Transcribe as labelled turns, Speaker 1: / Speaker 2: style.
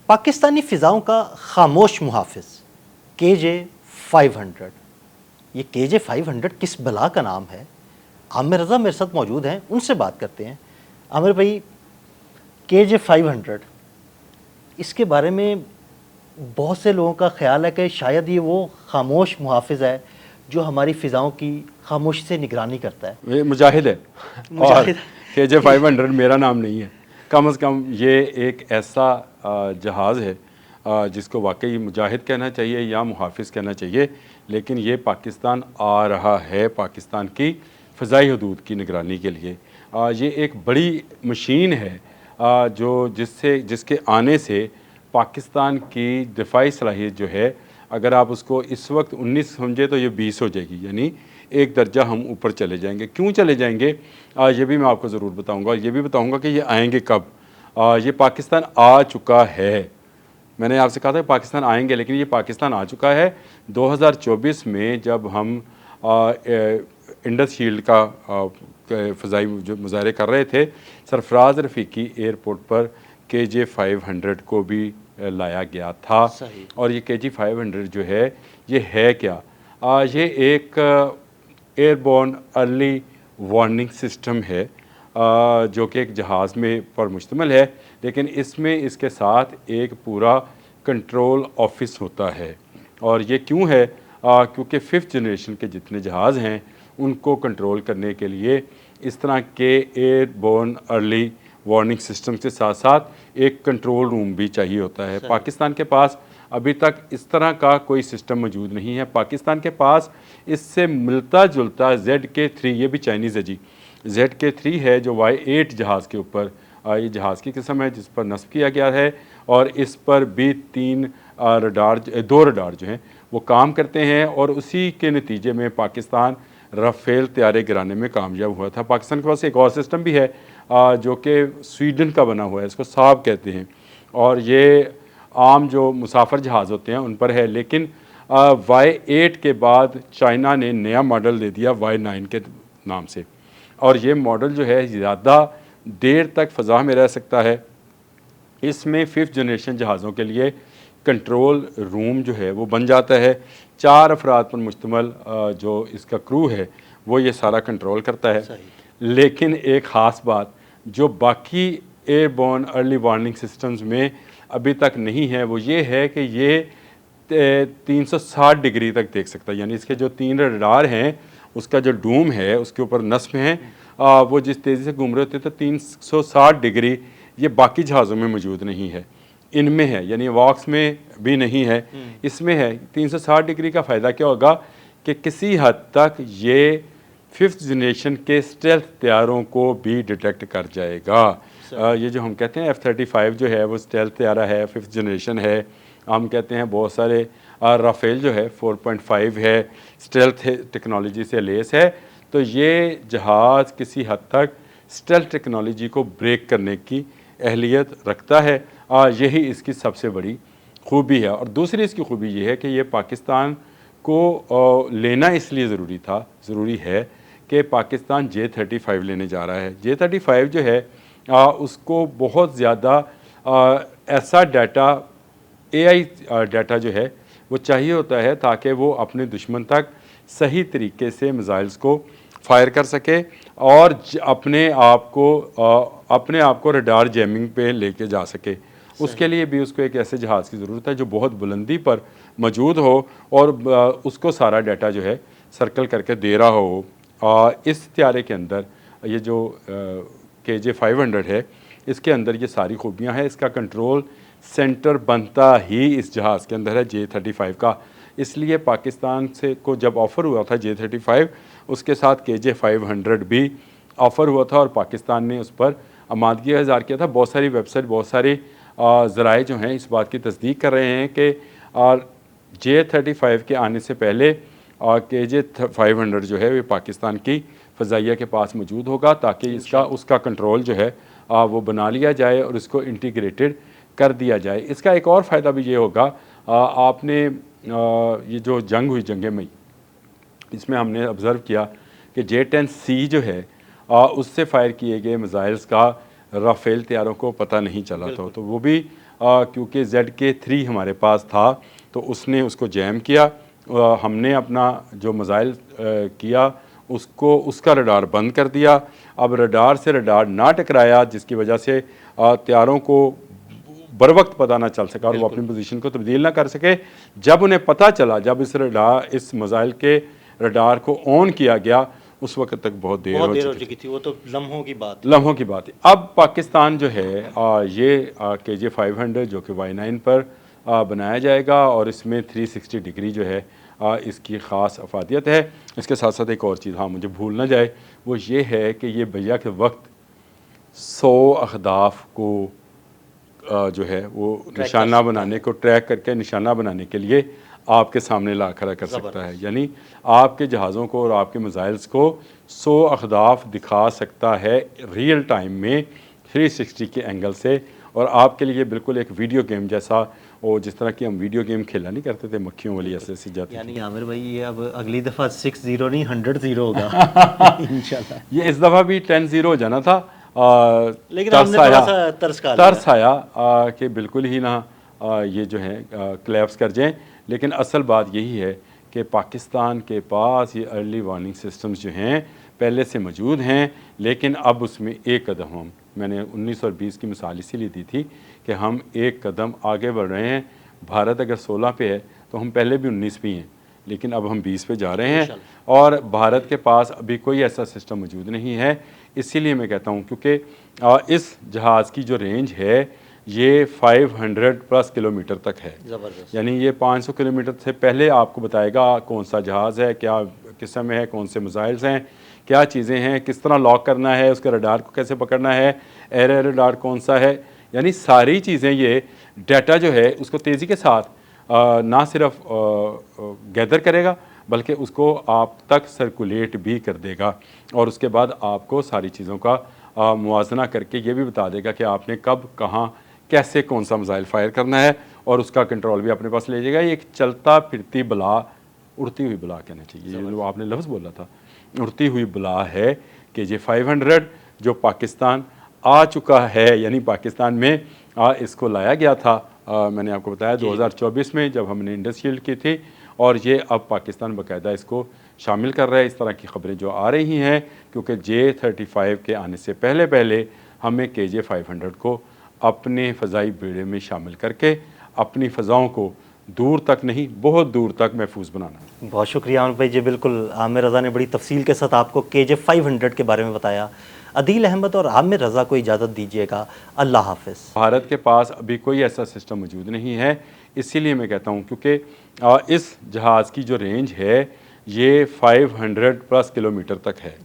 Speaker 1: پاکستانی فضاؤں کا خاموش محافظ KJ-500، یہ KJ-500 کس بلا کا نام ہے؟ عامر رضا میرے ساتھ موجود ہیں، ان سے بات کرتے ہیں۔ عامر بھائی، KJ-500 اس کے بارے میں بہت سے لوگوں کا خیال ہے کہ شاید یہ وہ خاموش محافظ ہے جو ہماری فضاؤں کی خاموشی سے نگرانی کرتا ہے۔
Speaker 2: یہ مجاہد ہے، اور KJ-500 میرا نام نہیں ہے۔ کم از کم یہ ایک ایسا جہاز ہے جس کو واقعی مجاہد کہنا چاہیے یا محافظ کہنا چاہیے، لیکن یہ پاکستان آ رہا ہے پاکستان کی فضائی حدود کی نگرانی کے لیے۔ یہ ایک بڑی مشین ہے جس کے آنے سے پاکستان کی دفاعی صلاحیت جو ہے، اگر آپ اس کو اس وقت 19 سمجھے تو یہ 20 ہو جائے گی، یعنی ایک درجہ ہم اوپر چلے جائیں گے۔ کیوں چلے جائیں گے یہ بھی میں آپ کو ضرور بتاؤں گا، یہ بھی بتاؤں گا کہ یہ آئیں گے کب۔ یہ پاکستان آ چکا ہے، میں نے آپ سے کہا تھا کہ پاکستان آئیں گے، لیکن یہ پاکستان آ چکا ہے۔ 2024 میں جب ہم انڈس شیلڈ کا فضائی جو مظاہرے کر رہے تھے، سرفراز رفیقی ایئرپورٹ پر KJ-500 کو بھی لایا گیا تھا۔ اور یہ KJ-500 جو ہے یہ ہے کیا؟ یہ ایک airborne early warning system ہے جو کہ ایک جہاز میں پر مشتمل ہے، لیکن اس میں اس کے ساتھ ایک پورا کنٹرول آفس ہوتا ہے۔ اور یہ کیوں ہے؟ کیونکہ 5th جنریشن کے جتنے جہاز ہیں ان کو کنٹرول کرنے کے لیے اس طرح کے airborne early warning system کے ساتھ ساتھ ایک کنٹرول روم بھی چاہیے ہوتا ہے۔ پاکستان کے پاس ابھی تک اس طرح کا کوئی سسٹم موجود نہیں ہے۔ پاکستان کے پاس اس سے ملتا جلتا ZK-3، یہ بھی چائنیز ہے جی، ZK-3 ہے جو Y-8 جہاز کے اوپر، یہ جہاز کی قسم ہے جس پر نصب کیا گیا ہے، اور اس پر بھی 2 رڈار جو ہیں وہ کام کرتے ہیں، اور اسی کے نتیجے میں پاکستان رافیل طیارے گرانے میں کامیاب ہوا تھا۔ پاکستان کے پاس ایک اور سسٹم بھی ہے جو کہ سویڈن کا بنا ہوا ہے، اس کو صاب کہتے ہیں، اور یہ عام جو مسافر جہاز ہوتے ہیں ان پر ہے، لیکن Y-8 کے بعد چائنا نے نیا ماڈل دے دیا Y-9 کے نام سے، اور یہ ماڈل جو ہے زیادہ دیر تک فضا میں رہ سکتا ہے۔ اس میں 5th جنریشن جہازوں کے لیے کنٹرول روم جو ہے وہ بن جاتا ہے، 4 افراد پر مشتمل جو اس کا کرو ہے وہ یہ سارا کنٹرول کرتا ہے۔ لیکن ایک خاص بات جو باقی airborne early warning systems میں ابھی تک نہیں ہے وہ یہ ہے کہ یہ 360 ڈگری تک دیکھ سکتا ہے، یعنی اس کے جو 3 رڈار ہیں اس کا جو ڈوم ہے اس کے اوپر نصب ہیں وہ جس تیزی سے گھوم رہے ہوتے تو 360 ڈگری یہ باقی جہازوں میں موجود نہیں ہے، ان میں ہے، یعنی واکس میں بھی نہیں ہے، اس میں ہے۔ 360 ڈگری کا فائدہ کیا ہوگا کہ کسی حد تک یہ 5th جنریشن کے اسٹیلتھ طیاروں کو بھی ڈیٹیکٹ کر جائے گا۔ یہ جو ہم کہتے ہیں F-35 جو ہے وہ اسٹیلتھ طیارہ ہے، 5th جنریشن ہے۔ ہم کہتے ہیں بہت سارے رافیل جو ہے 4.5 ہے، اسٹیلتھ ٹیکنالوجی سے لیس ہے، تو یہ جہاز کسی حد تک اسٹیلتھ ٹیکنالوجی کو بریک کرنے کی اہلیت رکھتا ہے، یہی اس کی سب سے بڑی خوبی ہے۔ اور دوسری اس کی خوبی یہ ہے کہ یہ پاکستان کو لینا اس لیے ضروری ہے کہ پاکستان J-35 لینے جا رہا ہے۔ J-35 جو ہے اس کو بہت زیادہ ایسا ڈیٹا AI ڈیٹا جو ہے وہ چاہیے ہوتا ہے تاکہ وہ اپنے دشمن تک صحیح طریقے سے میزائلز کو فائر کر سکے اور اپنے آپ کو ریڈار جیمنگ پہ لے کے جا سکے۔ اس کے لیے بھی اس کو ایک ایسے جہاز کی ضرورت ہے جو بہت بلندی پر موجود ہو اور اس کو سارا ڈیٹا جو ہے سرکل کر کے دے رہا ہو۔ اس طیارے کے اندر یہ جو KJ-500 ہے اس کے اندر یہ ساری خوبیاں ہیں۔ اس کا کنٹرول سینٹر بنتا ہی اس جہاز کے اندر ہے J-35 کا، اس لیے پاکستان کو جب آفر ہوا تھا J-35 اس کے ساتھ KJ-500 بھی آفر ہوا تھا، اور پاکستان نے اس پر آمادگی کا اظہار کیا تھا۔ بہت ساری ویب سائٹ، بہت سارے ذرائع جو ہیں اس بات کی تصدیق کر رہے ہیں کہ J-35 کے آنے سے پہلے KJ-500 جو ہے وہ پاکستان کی فضائیہ کے پاس موجود ہوگا تاکہ اس کا کنٹرول جو ہے وہ بنا لیا جائے اور اس کو انٹیگریٹڈ کر دیا جائے۔ اس کا ایک اور فائدہ بھی یہ ہوگا، آپ نے یہ جو جنگ ہوئی جنگ مئی، اس میں ہم نے آبزرو کیا کہ J-10C جو ہے اس سے فائر کیے گئے میزائلز کا رافیل طیاروں کو پتہ نہیں چلا تھا، تو وہ بھی کیونکہ ZK-3 ہمارے پاس تھا تو اس نے اس کو جیم کیا، ہم نے اپنا جو میزائل کیا اس کا رڈار بند کر دیا۔ اب رڈار سے رڈار نہ ٹکرایا، جس کی وجہ سے طیاروں کو بر وقت پتہ نہ چل سکا اور وہ اپنی پوزیشن کو تبدیل نہ کر سکے۔ جب انہیں پتہ چلا، جب اس میزائل کے رڈار کو آن کیا گیا، اس وقت تک بہت دیر ہو چکی
Speaker 1: تھی، وہ تو لمحوں کی بات
Speaker 2: ہے۔ اب پاکستان جو ہے یہ KJ-500 جو کہ Y9 پر بنایا جائے گا اور اس میں 360 ڈگری جو ہے اس کی خاص افادیت ہے۔ اس کے ساتھ ساتھ ایک اور چیز مجھے بھول نہ جائے، وہ یہ ہے کہ یہ بھیا کے وقت 100 اہداف کو جو ہے وہ نشانہ بنانے کو ٹریک کر کے نشانہ بنانے کے لیے آپ کے سامنے لا کھڑا کر سکتا ہے، یعنی آپ کے جہازوں کو اور آپ کے میزائلز کو 100 اہداف دکھا سکتا ہے ریئل ٹائم میں 360 کے اینگل سے، اور آپ کے لیے بالکل ایک ویڈیو گیم جیسا، وہ جس طرح کی ہم ویڈیو گیم کھیلا نہیں کرتے تھے مکھیوں والی ایسے ایسی جاتی،
Speaker 1: یعنی عامر بھائی یہ اب اگلی دفعہ 6-0 نہیں 100-0 ہوگا انشاءاللہ۔
Speaker 2: یہ اس دفعہ بھی 10-0 ہو جانا تھا،
Speaker 1: لیکن ہم نے تھوڑا سا
Speaker 2: ترس آیا کہ بالکل ہی نہ یہ جو ہے کلیپس کر جائیں۔ لیکن اصل بات یہی ہے کہ پاکستان کے پاس یہ ارلی وارننگ سسٹمز جو ہیں پہلے سے موجود ہیں، لیکن اب اس میں ایک قدم میں نے 19 اور 20 کی مثال اسی لیے دی تھی کہ ہم ایک قدم آگے بڑھ رہے ہیں۔ بھارت اگر 16 پہ ہے تو ہم پہلے بھی 19 پہ ہیں، لیکن اب ہم 20 پہ جا رہے ہیں، اور بھارت کے پاس ابھی کوئی ایسا سسٹم موجود نہیں ہے۔ اسی لیے میں کہتا ہوں کیونکہ اس جہاز کی جو رینج ہے یہ 500+ کلومیٹر تک ہے، یعنی یہ 500 کلومیٹر سے پہلے آپ کو بتائے گا کون سا جہاز ہے، کیا قسم ہے، کون سے میزائلز ہیں، کیا چیزیں ہیں، کس طرح لاک کرنا ہے، اس کے رڈار کو کیسے پکڑنا ہے، ایئر رڈار کون سا ہے، یعنی ساری چیزیں یہ ڈیٹا جو ہے اس کو تیزی کے ساتھ نہ صرف گیدر کرے گا بلکہ اس کو آپ تک سرکولیٹ بھی کر دے گا، اور اس کے بعد آپ کو ساری چیزوں کا موازنہ کر کے یہ بھی بتا دے گا کہ آپ نے کب کہاں کیسے کون سا میزائل فائر کرنا ہے، اور اس کا کنٹرول بھی اپنے پاس لے جائے گا۔ یہ ایک چلتا پھرتی بلا، اڑتی ہوئی بلا کہنا چاہیے، یہ جو آپ نے لفظ بولا تھا اڑتی ہوئی بلا ہے KJ-500 جو پاکستان آ چکا ہے، یعنی پاکستان میں اس کو لایا گیا تھا، میں نے آپ کو بتایا 2024 میں جب ہم نے انڈسٹریل کی تھی، اور یہ اب پاکستان باقاعدہ اس کو شامل کر رہا ہے۔ اس طرح کی خبریں جو آ رہی ہیں، کیونکہ J-35 کے آنے سے پہلے ہمیں KJ-500 کو اپنے فضائی بیڑے میں شامل کر کے اپنی فضاؤں کو دور تک نہیں بہت دور تک محفوظ بنانا ہے۔
Speaker 1: بہت شکریہ عامر بھائی، جی بالکل عامر رضا نے بڑی تفصیل کے ساتھ آپ کو KJ-500 کے بارے میں بتایا۔ عدیل احمد اور عامر رضا کو اجازت دیجیے گا، اللہ حافظ۔
Speaker 2: بھارت کے پاس ابھی کوئی ایسا سسٹم موجود نہیں ہے، اسی لیے میں کہتا ہوں کیونکہ اس جہاز کی جو رینج ہے یہ 500+ کلومیٹر تک ہے،